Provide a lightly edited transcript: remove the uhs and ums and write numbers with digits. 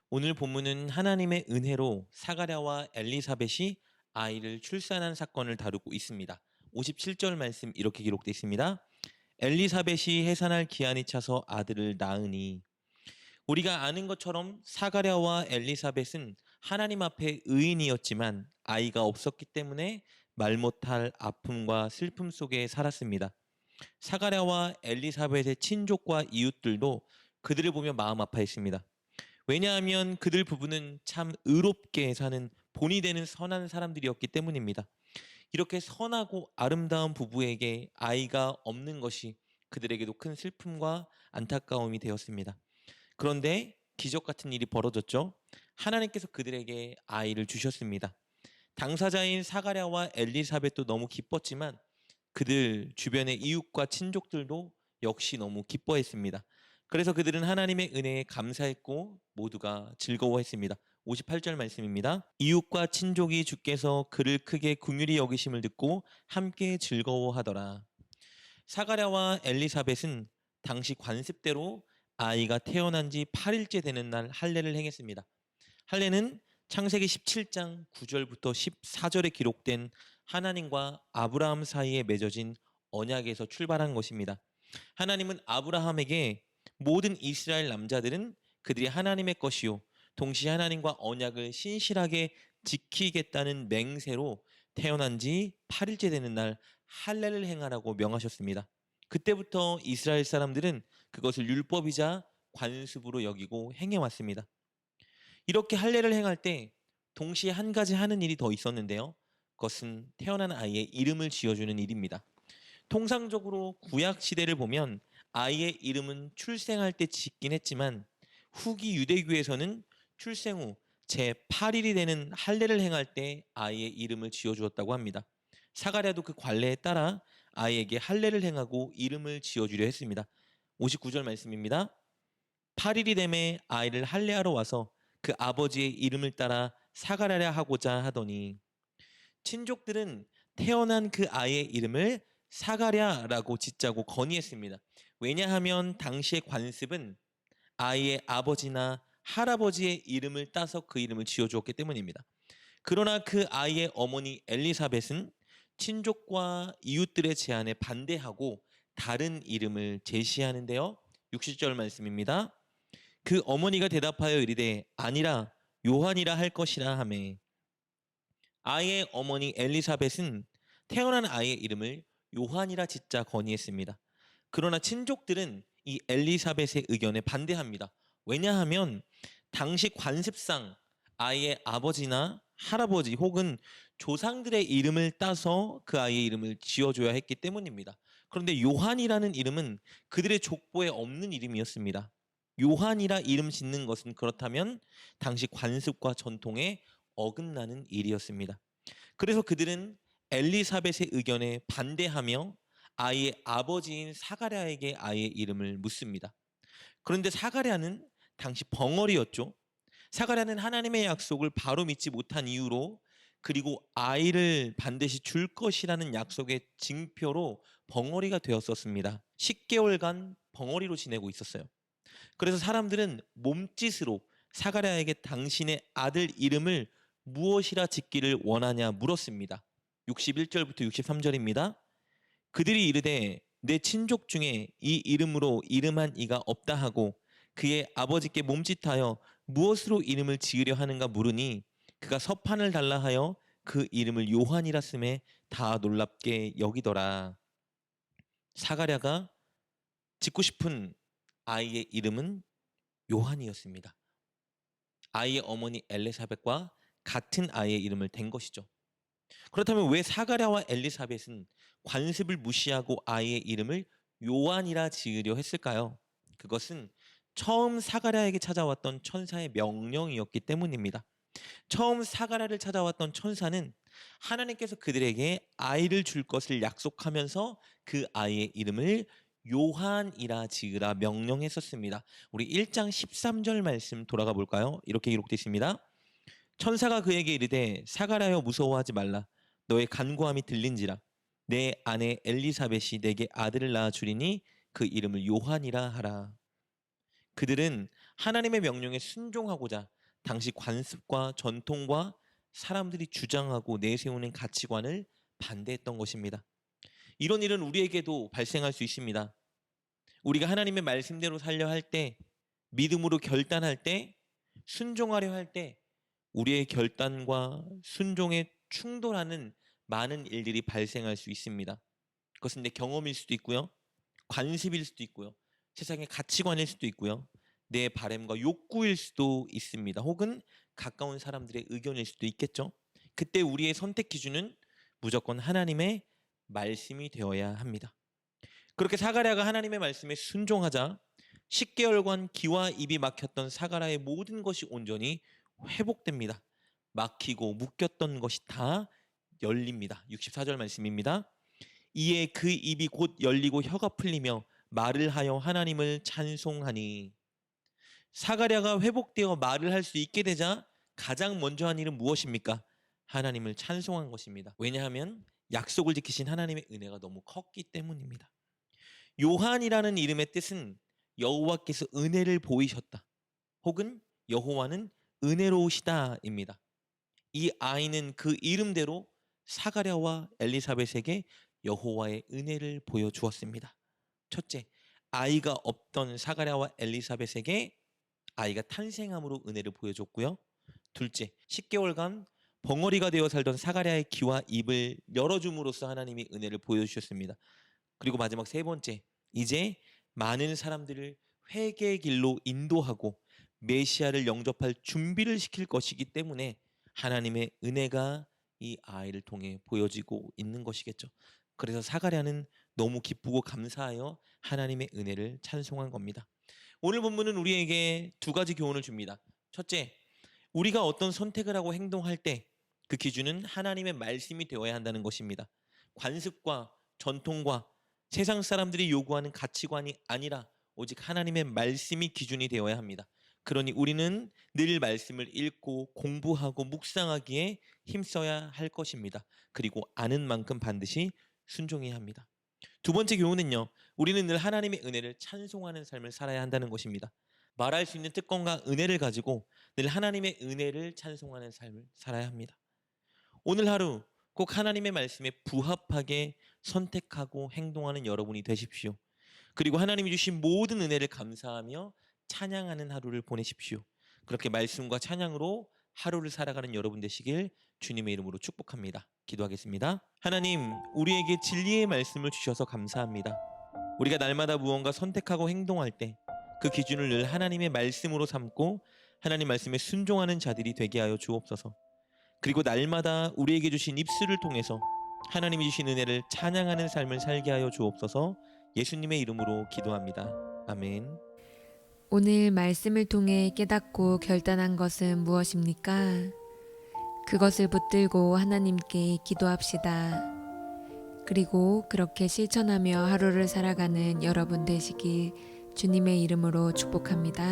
오늘 본문은 하나님의 은혜로 사가랴와 엘리사벳이 아이를 출산한 사건을 다루고 있습니다. 57절 말씀 이렇게 기록되어 있습니다. 엘리사벳이 해산할 기한이 차서 아들을 낳으니. 우리가 아는 것처럼 사가랴와 엘리사벳은 하나님 앞에 의인이었지만 아이가 없었기 때문에 말 못할 아픔과 슬픔 속에 살았습니다. 사가랴와 엘리사벳의 친족과 이웃들도 그들을 보며 마음 아파했습니다. 왜냐하면 그들 부부는 참 의롭게 사는 본이 되는 선한 사람들이었기 때문입니다. 이렇게 선하고 아름다운 부부에게 아이가 없는 것이 그들에게도 큰 슬픔과 안타까움이 되었습니다. 그런데 기적 같은 일이 벌어졌죠. 하나님께서 그들에게 아이를 주셨습니다. 당사자인 사가랴와 엘리사벳도 너무 기뻤지만 그들 주변의 이웃과 친족들도 역시 너무 기뻐했습니다. 그래서 그들은 하나님의 은혜에 감사했고 모두가 즐거워했습니다. 58절 말씀입니다. 이웃과 친족이 주께서 그를 크게 긍휼히 여기심을 듣고 함께 즐거워하더라. 사가랴와 엘리사벳은 당시 관습대로 아이가 태어난 지 8일째 되는 날 할례를 행했습니다. 할례는 창세기 17장 9절부터 14절에 기록된 하나님과 아브라함 사이에 맺어진 언약에서 출발한 것입니다. 하나님은 아브라함에게 모든 이스라엘 남자들은 그들이 하나님의 것이요 동시에 하나님과 언약을 신실하게 지키겠다는 맹세로 태어난 지 8일째 되는 날 할례를 행하라고 명하셨습니다. 그때부터 이스라엘 사람들은 그것을 율법이자 관습으로 여기고 행해왔습니다. 이렇게 할례를 행할 때 동시에 한 가지 하는 일이 더 있었는데요. 그것은 태어난 아이의 이름을 지어주는 일입니다. 통상적으로 구약 시대를 보면 아이의 이름은 출생할 때 짓긴 했지만 후기 유대교에서는 출생 후 제8일이 되는 할례를 행할 때 아이의 이름을 지어주었다고 합니다. 사가랴도 그 관례에 따라 아이에게 할례를 행하고 이름을 지어주려 했습니다. 59절 말씀입니다. 8일이 되매 아이를 할례하러 와서 그 아버지의 이름을 따라 사가랴라 하고자 하더니 친족들은 태어난 그 아이의 이름을 사가랴라고 짓자고 건의했습니다. 왜냐하면 당시의 관습은 아이의 아버지나 할아버지의 이름을 따서 그 이름을 지어주었기 때문입니다. 그러나 그 아이의 어머니 엘리사벳은 친족과 이웃들의 제안에 반대하고 다른 이름을 제시하는데요. 60절 말씀입니다. 그 어머니가 대답하여 이르되 아니라 요한이라 할 것이라 하매 아이의 어머니 엘리사벳은 태어난 아이의 이름을 요한이라 짓자 건의했습니다. 그러나 친족들은 이 엘리사벳의 의견에 반대합니다. 왜냐하면 당시 관습상 아이의 아버지나 할아버지 혹은 조상들의 이름을 따서 그 아이의 이름을 지어줘야 했기 때문입니다. 그런데 요한이라는 이름은 그들의 족보에 없는 이름이었습니다. 요한이라 이름 짓는 것은 그렇다면 당시 관습과 전통에 어긋나는 일이었습니다. 그래서 그들은 엘리사벳의 의견에 반대하며 아이의 아버지인 사가랴에게 아이의 이름을 묻습니다. 그런데 사가랴는 당시 벙어리였죠. 사가랴는 하나님의 약속을 바로 믿지 못한 이유로 그리고 아이를 반드시 줄 것이라는 약속의 징표로 벙어리가 되었었습니다. 10개월간 벙어리로 지내고 있었어요. 그래서 사람들은 몸짓으로 사가랴에게 당신의 아들 이름을 무엇이라 짓기를 원하냐 물었습니다. 61절부터 63절입니다. 그들이 이르되 내 친족 중에 이 이름으로 이름한 이가 없다 하고 그의 아버지께 몸짓하여 무엇으로 이름을 지으려 하는가 물으니 그가 서판을 달라 하여 그 이름을 요한이라 쓰매 다 놀랍게 여기더라. 사가랴가 짓고 싶은 아이의 이름은 요한이었습니다. 아이의 어머니 엘리사벳과 같은 아이의 이름을 댄 것이죠. 그렇다면 왜 사가랴와 엘리사벳은 관습을 무시하고 아이의 이름을 요한이라 지으려 했을까요? 그것은 처음 사가랴에게 찾아왔던 천사의 명령이었기 때문입니다. 처음 사가랴를 찾아왔던 천사는 하나님께서 그들에게 아이를 줄 것을 약속하면서 그 아이의 이름을 요한이라 지으라 명령했었습니다. 우리 1장 13절 말씀 돌아가 볼까요? 이렇게 기록되어 있습니다. 천사가 그에게 이르되 사가랴여 무서워하지 말라. 너의 간구함이 들린지라. 내 아내 엘리사벳이 내게 아들을 낳아 주리니 그 이름을 요한이라 하라. 그들은 하나님의 명령에 순종하고자 당시 관습과 전통과 사람들이 주장하고 내세우는 가치관을 반대했던 것입니다. 이런 일은 우리에게도 발생할 수 있습니다. 우리가 하나님의 말씀대로 살려 할 때, 믿음으로 결단할 때, 순종하려 할 때 우리의 결단과 순종에 충돌하는 많은 일들이 발생할 수 있습니다. 그것은 내 경험일 수도 있고요. 관습일 수도 있고요. 세상의 가치관일 수도 있고요. 내 바램과 욕구일 수도 있습니다. 혹은 가까운 사람들의 의견일 수도 있겠죠. 그때 우리의 선택 기준은 무조건 하나님의 말씀이 되어야 합니다. 그렇게 사가랴가 하나님의 말씀에 순종하자 10개월간 귀와 입이 막혔던 사가랴의 모든 것이 온전히 회복됩니다. 막히고 묶였던 것이 다 열립니다. 64절 말씀입니다. 이에 그 입이 곧 열리고 혀가 풀리며 말을 하여 하나님을 찬송하니. 사가랴가 회복되어 말을 할 수 있게 되자 가장 먼저 한 일은 무엇입니까? 하나님을 찬송한 것입니다. 왜냐하면 약속을 지키신 하나님의 은혜가 너무 컸기 때문입니다. 요한이라는 이름의 뜻은 여호와께서 은혜를 보이셨다, 혹은 여호와는 은혜로우시다입니다. 이 아이는 그 이름대로 사가랴와 엘리사벳에게 여호와의 은혜를 보여주었습니다. 첫째, 아이가 없던 사가랴와 엘리사벳에게 아이가 탄생함으로 은혜를 보여줬고요. 둘째, 10개월간 벙어리가 되어 살던 사가랴의 귀와 입을 열어줌으로써 하나님이 은혜를 보여주셨습니다. 그리고 마지막 세 번째, 이제 많은 사람들을 회개의 길로 인도하고 메시아를 영접할 준비를 시킬 것이기 때문에 하나님의 은혜가 이 아이를 통해 보여지고 있는 것이겠죠. 그래서 사가랴는 너무 기쁘고 감사하여 하나님의 은혜를 찬송한 겁니다. 오늘 본문은 우리에게 두 가지 교훈을 줍니다. 첫째, 우리가 어떤 선택을 하고 행동할 때 그 기준은 하나님의 말씀이 되어야 한다는 것입니다. 관습과 전통과 세상 사람들이 요구하는 가치관이 아니라 오직 하나님의 말씀이 기준이 되어야 합니다. 그러니 우리는 늘 말씀을 읽고 공부하고 묵상하기에 힘써야 할 것입니다. 그리고 아는 만큼 반드시 순종해야 합니다. 두 번째 교훈은요, 우리는 늘 하나님의 은혜를 찬송하는 삶을 살아야 한다는 것입니다. 말할 수 있는 특권과 은혜를 가지고 늘 하나님의 은혜를 찬송하는 삶을 살아야 합니다. 오늘 하루 꼭 하나님의 말씀에 부합하게 선택하고 행동하는 여러분이 되십시오. 그리고 하나님이 주신 모든 은혜를 감사하며 찬양하는 하루를 보내십시오. 그렇게 말씀과 찬양으로 하루를 살아가는 여러분 되시길 주님의 이름으로 축복합니다. 기도하겠습니다. 하나님, 우리에게 진리의 말씀을 주셔서 감사합니다. 우리가 날마다 무언가 선택하고 행동할 때 그 기준을 늘 하나님의 말씀으로 삼고 하나님 말씀에 순종하는 자들이 되게 하여 주옵소서. 그리고 날마다 우리에게 주신 입술을 통해서 하나님이 주신 은혜를 찬양하는 삶을 살게 하여 주옵소서. 예수님의 이름으로 기도합니다. 아멘. 오늘 말씀을 통해 깨닫고 결단한 것은 무엇입니까? 그것을 붙들고 하나님께 기도합시다. 그리고 그렇게 실천하며 하루를 살아가는 여러분 되시길 주님의 이름으로 축복합니다.